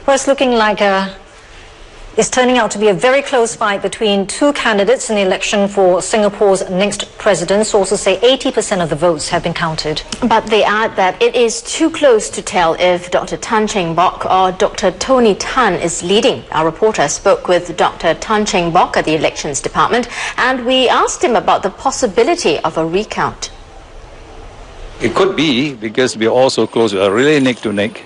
Well, it's looking like it's turning out to be a very close fight between two candidates in the election for Singapore's next president. Sources say 80% of the votes have been counted. But they add that it is too close to tell if Dr. Tan Cheng Bock or Dr. Tony Tan is leading. Our reporter spoke with Dr. Tan Cheng Bock at the Elections Department, and we asked him about the possibility of a recount. It could be, because we are all so close. We are really neck to neck.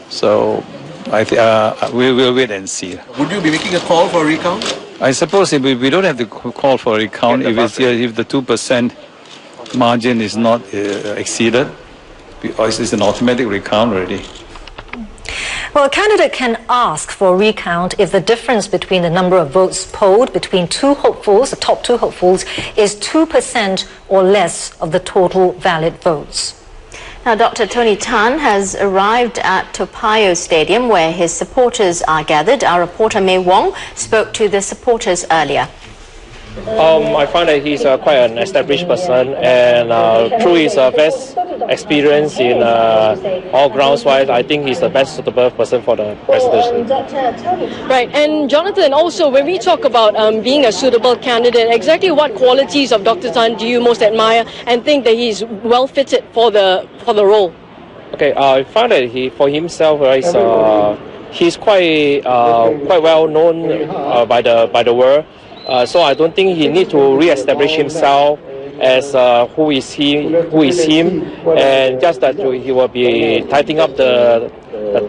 So we will wait and see. Would you be making a call for a recount? I suppose if we don't have to call for a recount if the 2% margin is not exceeded, it's an automatic recount already. Well, a candidate can ask for a recount if the difference between the number of votes polled between two hopefuls, the top two hopefuls, is 2% or less of the total valid votes. Now, Dr. Tony Tan has arrived at Toa Payoh Stadium, where his supporters are gathered. Our reporter Mei Wong spoke to the supporters earlier. I find that he's quite an established person, and through his vast experience in all grounds-wise, I think he's the best suitable person for the presidency. Right, and Jonathan, also when we talk about being a suitable candidate, exactly what qualities of Dr. Tan do you most admire and think that he's well fitted for the role? Okay, I find that for himself, right, he's quite well known by the world. So I don't think he needs to re-establish himself as who is him, and just that he will be tightening up the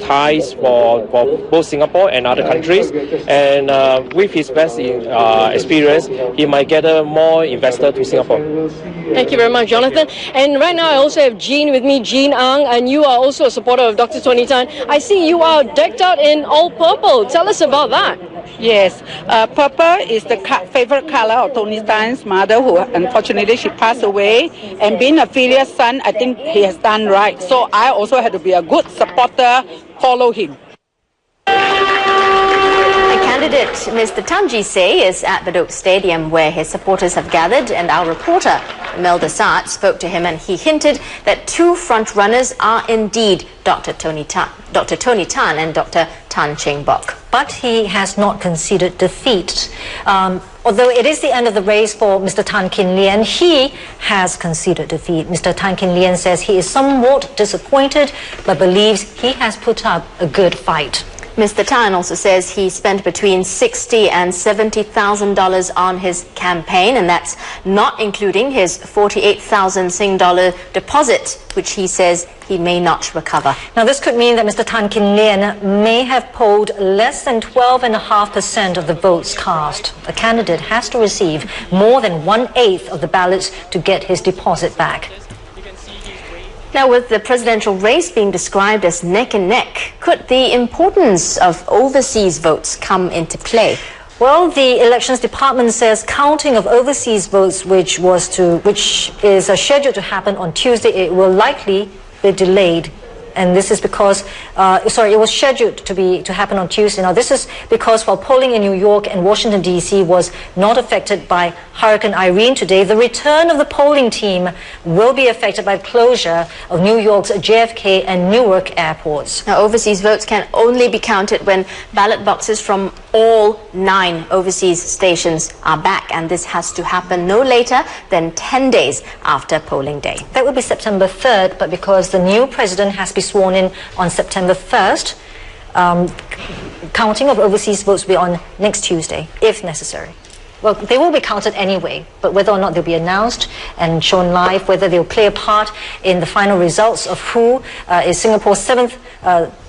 ties for both Singapore and other countries. And with his best experience, he might get more investors to Singapore. Thank you very much, Jonathan. And right now I also have Jean with me, Jean Ang, and you are also a supporter of Dr. Tony Tan. I see you are decked out in all purple. Tell us about that. Yes, purple is the favorite color of Tony Tan's mother, who unfortunately she passed away. And being a filial son, I think he has done right. So I also had to be a good supporter, follow him. Candidate Mr. Tanji Say is at Bedok Stadium, where his supporters have gathered, and our reporter Mel Desart spoke to him, and he hinted that two front runners are indeed Dr. Tony Tan and Dr. Tan Cheng Bock. But he has not conceded defeat. Although it is the end of the race for Mr. Tan Kin Lian, he has conceded defeat. Mr. Tan Kin Lian says he is somewhat disappointed, but believes he has put up a good fight. Mr. Tan also says he spent between $60,000 and $70,000 on his campaign, and that's not including his 48,000 Sing dollar deposit, which he says he may not recover. Now, this could mean that Mr. Tan Kin Lian may have polled less than 12.5% of the votes cast. A candidate has to receive more than 1/8 of the ballots to get his deposit back. Now, with the presidential race being described as neck and neck, could the importance of overseas votes come into play? Well, the Elections Department says counting of overseas votes, which is scheduled to happen on Tuesday, it will likely be delayed. And this is because, it was scheduled to happen on Tuesday. Now, this is because while polling in New York and Washington, D.C. was not affected by Hurricane Irene today, the return of the polling team will be affected by the closure of New York's JFK and Newark airports. Now, overseas votes can only be counted when ballot boxes from all 9 overseas stations are back, and this has to happen no later than 10 days after polling day. That will be September 3rd, but because the new president has been sworn in on September 1st, counting of overseas votes will be on next Tuesday, if necessary. Well, they will be counted anyway, but whether or not they'll be announced and shown live, whether they'll play a part in the final results of who is Singapore's 7th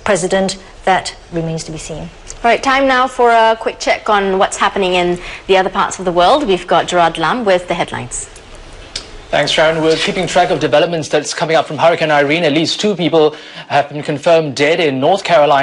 president, that remains to be seen. All right, time now for a quick check on what's happening in the other parts of the world. We've got Gerard Lam with the headlines. Thanks, Sharon. We're keeping track of developments that's coming up from Hurricane Irene. At least 2 people have been confirmed dead in North Carolina.